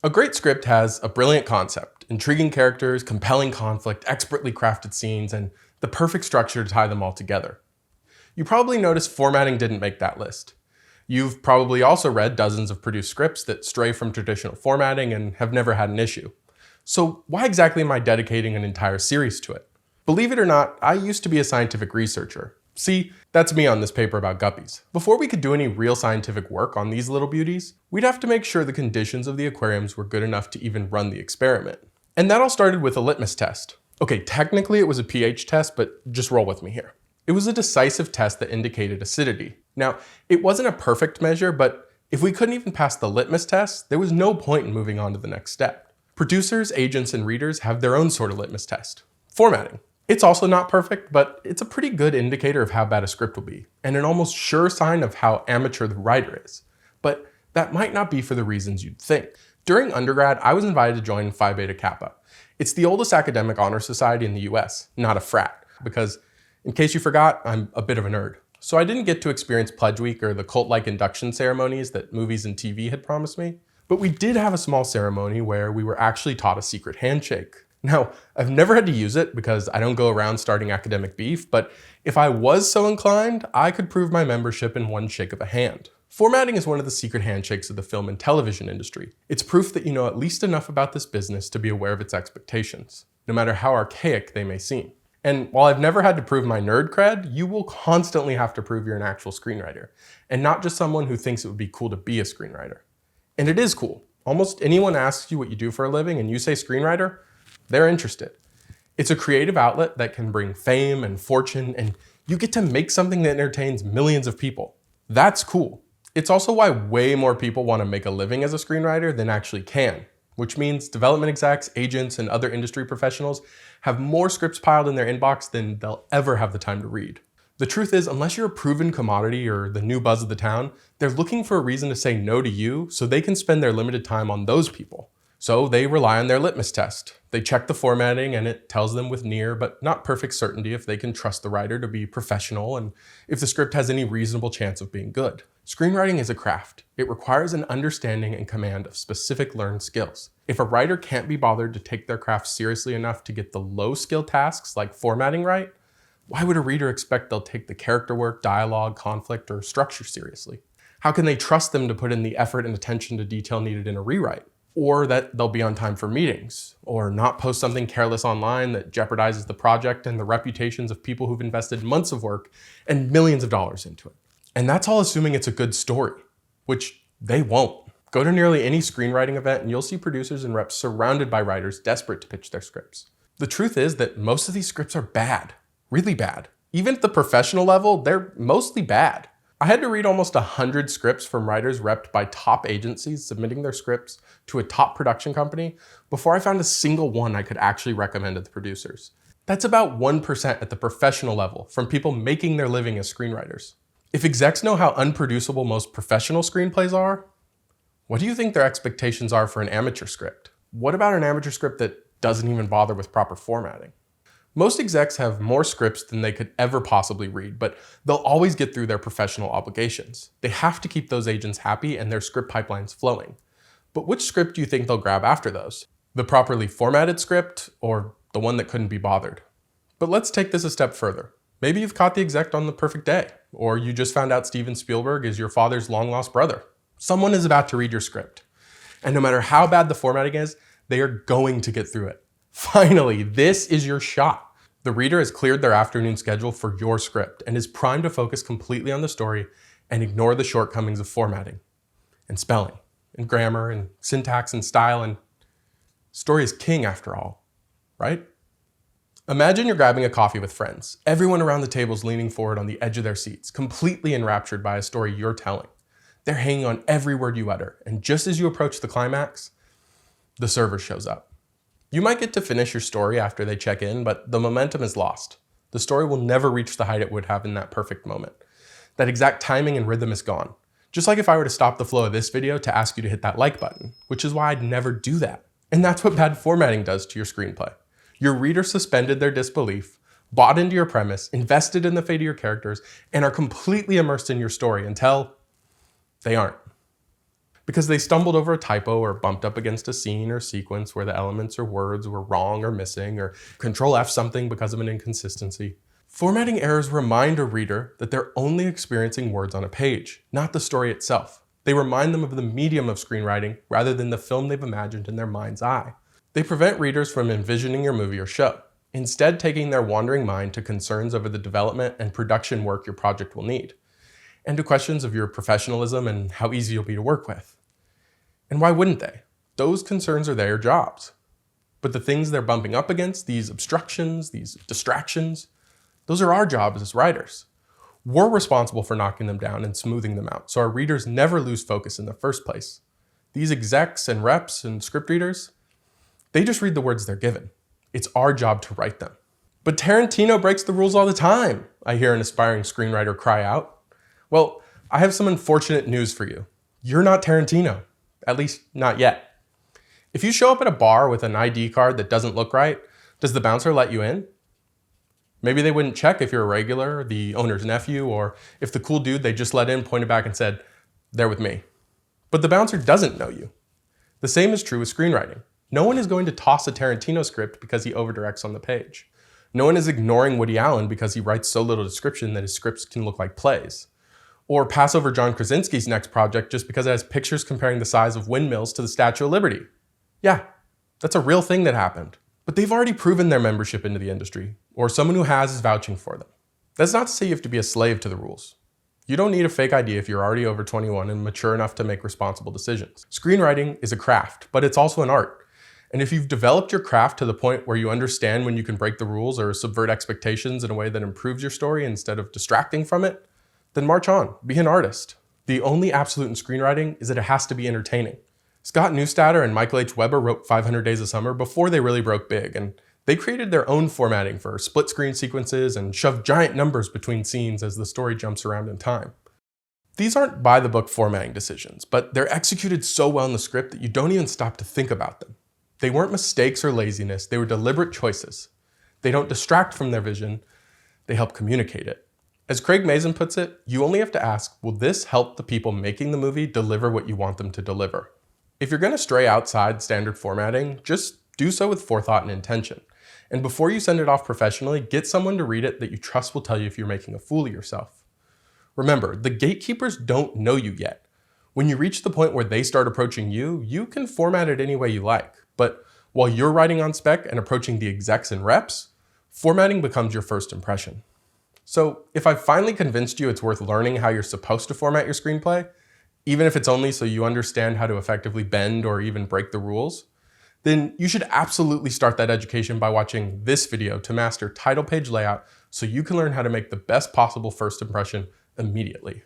A great script has a brilliant concept, intriguing characters, compelling conflict, expertly crafted scenes, and the perfect structure to tie them all together. You probably noticed formatting didn't make that list. You've probably also read dozens of produced scripts that stray from traditional formatting and have never had an issue. So why exactly am I dedicating an entire series to it? Believe it or not, I used to be a scientific researcher. See, that's me on this paper about guppies. Before we could do any real scientific work on these little beauties, we'd have to make sure the conditions of the aquariums were good enough to even run the experiment. And that all started with a litmus test. Okay, technically it was a pH test, but just roll with me here. It was a decisive test that indicated acidity. Now, it wasn't a perfect measure, but if we couldn't even pass the litmus test, there was no point in moving on to the next step. Producers, agents, and readers have their own sort of litmus test. Formatting. It's also not perfect, but it's a pretty good indicator of how bad a script will be, and an almost sure sign of how amateur the writer is. But that might not be for the reasons you'd think. During undergrad, I was invited to join Phi Beta Kappa. It's the oldest academic honor society in the US, not a frat, because in case you forgot, I'm a bit of a nerd. So I didn't get to experience Pledge Week or the cult-like induction ceremonies that movies and TV had promised me. But we did have a small ceremony where we were actually taught a secret handshake. Now, I've never had to use it because I don't go around starting academic beef, but if I was so inclined, I could prove my membership in one shake of a hand. Formatting is one of the secret handshakes of the film and television industry. It's proof that you know at least enough about this business to be aware of its expectations, no matter how archaic they may seem. And while I've never had to prove my nerd cred, you will constantly have to prove you're an actual screenwriter, and not just someone who thinks it would be cool to be a screenwriter. And it is cool. Almost anyone asks you what you do for a living and you say screenwriter, they're interested. It's a creative outlet that can bring fame and fortune, and you get to make something that entertains millions of people. That's cool. It's also why way more people want to make a living as a screenwriter than actually can, which means development execs, agents, and other industry professionals have more scripts piled in their inbox than they'll ever have the time to read. The truth is, unless you're a proven commodity or the new buzz of the town, they're looking for a reason to say no to you so they can spend their limited time on those people. So they rely on their litmus test. They check the formatting and it tells them with near but not perfect certainty if they can trust the writer to be professional and if the script has any reasonable chance of being good. Screenwriting is a craft. It requires an understanding and command of specific learned skills. If a writer can't be bothered to take their craft seriously enough to get the low-skill tasks like formatting right, why would a reader expect they'll take the character work, dialogue, conflict, or structure seriously? How can they trust them to put in the effort and attention to detail needed in a rewrite? Or that they'll be on time for meetings, or not post something careless online that jeopardizes the project and the reputations of people who've invested months of work and millions of dollars into it. And that's all assuming it's a good story, which they won't. Go to nearly any screenwriting event and you'll see producers and reps surrounded by writers desperate to pitch their scripts. The truth is that most of these scripts are bad, really bad. Even at the professional level, they're mostly bad. I had to read almost 100 scripts from writers repped by top agencies submitting their scripts to a top production company before I found a single one I could actually recommend to the producers. That's about 1% at the professional level from people making their living as screenwriters. If execs know how unproducible most professional screenplays are, what do you think their expectations are for an amateur script? What about an amateur script that doesn't even bother with proper formatting? Most execs have more scripts than they could ever possibly read, but they'll always get through their professional obligations. They have to keep those agents happy and their script pipelines flowing. But which script do you think they'll grab after those? The properly formatted script or the one that couldn't be bothered? But let's take this a step further. Maybe you've caught the exec on the perfect day, or you just found out Steven Spielberg is your father's long-lost brother. Someone is about to read your script. And no matter how bad the formatting is, they are going to get through it. Finally, this is your shot. The reader has cleared their afternoon schedule for your script and is primed to focus completely on the story and ignore the shortcomings of formatting and spelling and grammar and syntax and style, and story is king after all, right? Imagine you're grabbing a coffee with friends. Everyone around the table is leaning forward on the edge of their seats, completely enraptured by a story you're telling. They're hanging on every word you utter, and just as you approach the climax, the server shows up. You might get to finish your story after they check in, but the momentum is lost. The story will never reach the height it would have in that perfect moment. That exact timing and rhythm is gone. Just like if I were to stop the flow of this video to ask you to hit that like button, which is why I'd never do that. And that's what bad formatting does to your screenplay. Your reader suspended their disbelief, bought into your premise, invested in the fate of your characters, and are completely immersed in your story until they aren't. because they stumbled over a typo or bumped up against a scene or sequence where the elements or words were wrong or missing, or Control F something because of an inconsistency. Formatting errors remind a reader that they're only experiencing words on a page, not the story itself. They remind them of the medium of screenwriting rather than the film they've imagined in their mind's eye. They prevent readers from envisioning your movie or show, instead taking their wandering mind to concerns over the development and production work your project will need, and to questions of your professionalism and how easy you'll be to work with. And why wouldn't they? Those concerns are their jobs. But the things they're bumping up against, these obstructions, these distractions, those are our jobs as writers. We're responsible for knocking them down and smoothing them out, so our readers never lose focus in the first place. These execs and reps and script readers, they just read the words they're given. It's our job to write them. But Tarantino breaks the rules all the time, I hear an aspiring screenwriter cry out. Well, I have some unfortunate news for you. You're not Tarantino, at least not yet. If you show up at a bar with an ID card that doesn't look right, does the bouncer let you in? Maybe they wouldn't check if you're a regular, the owner's nephew, or if the cool dude they just let in pointed back and said, "They're with me." But the bouncer doesn't know you. The same is true with screenwriting. No one is going to toss a Tarantino script because he overdirects on the page. No one is ignoring Woody Allen because he writes so little description that his scripts can look like plays. Or pass over John Krasinski's next project just because it has pictures comparing the size of windmills to the Statue of Liberty. Yeah, that's a real thing that happened. But they've already proven their membership into the industry, or someone who has is vouching for them. That's not to say you have to be a slave to the rules. You don't need a fake ID if you're already over 21 and mature enough to make responsible decisions. Screenwriting is a craft, but it's also an art. And if you've developed your craft to the point where you understand when you can break the rules or subvert expectations in a way that improves your story instead of distracting from it, then march on, be an artist. The only absolute in screenwriting is that it has to be entertaining. Scott Neustadter and Michael H. Weber wrote 500 Days of Summer before they really broke big, and they created their own formatting for split screen sequences and shoved giant numbers between scenes as the story jumps around in time. These aren't by-the-book formatting decisions, but they're executed so well in the script that you don't even stop to think about them. They weren't mistakes or laziness, they were deliberate choices. They don't distract from their vision, they help communicate it. As Craig Mazin puts it, you only have to ask, will this help the people making the movie deliver what you want them to deliver? If you're going to stray outside standard formatting, just do so with forethought and intention. And before you send it off professionally, get someone to read it that you trust will tell you if you're making a fool of yourself. Remember, the gatekeepers don't know you yet. When you reach the point where they start approaching you, you can format it any way you like. But while you're writing on spec and approaching the execs and reps, formatting becomes your first impression. So if I've finally convinced you it's worth learning how you're supposed to format your screenplay, even if it's only so you understand how to effectively bend or even break the rules, then you should absolutely start that education by watching this video to master title page layout so you can learn how to make the best possible first impression immediately.